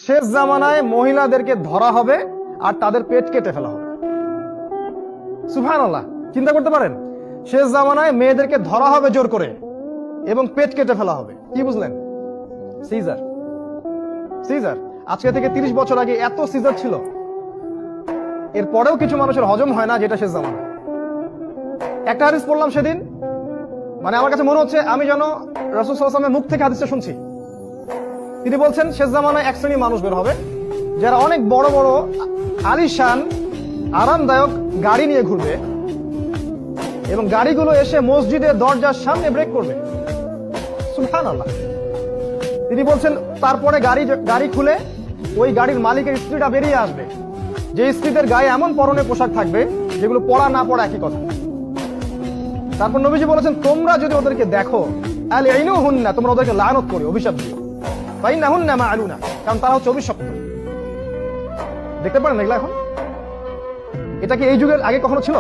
শেষ জামানায় মহিলাদেরকে ধরা হবে আর তাদের পেট কেটে ফেলা হবে। সুবহানাল্লাহ, চিন্তা করতে পারেন, শেষ জামানায় মেয়েদেরকে ধরা হবে জোর করে এবং পেট কেটে ফেলা হবে। কি বুঝলেন? সিজার। সিজার আজকে থেকে 30 বছর আগে এত সিজার ছিল, এরপরেও কিছু মানুষের হজম হয় না, যেটা শেষ জামানা। একটা হাদিস পড়লাম সেদিন, মানে আমার কাছে মনে হচ্ছে আমি যেন রাসূল সাল্লাল্লাহু আলাইহি ওয়াসাল্লামের মুখ থেকে হাদিসটা শুনছি। তিনি বলছেন, শেষ জামানায় এক শ্রেণীর মানুষ বের হবে যারা অনেক বড় বড় আলিশান আরামদায়ক গাড়ি নিয়ে ঘুরবে এবং গাড়িগুলো এসে মসজিদের দরজার সামনে ব্রেক করবে। সুবহানাল্লাহ। তিনি বলছেন তারপরে গাড়ি খুলে ওই গাড়ির মালিকের স্ত্রীটা বেরিয়ে আসবে, যে স্ত্রীদের গায়ে এমন পরনে পোশাক থাকবে যেগুলো পড়া না পড়া একই কথা। তারপর নবীজি বলেছেন, তোমরা যদি ওদেরকে দেখো আলইনুহুন্না, তোমরা ওদেরকে লানত করে অভিশাপ দিও, ফাইন্নাহুন্না মাআলুনা, কারণ তারা হচ্ছে অভিশপ্ত। দেখতে পারেন এগুলা এখন? এটা কি এই যুগের আগে কখনো ছিল?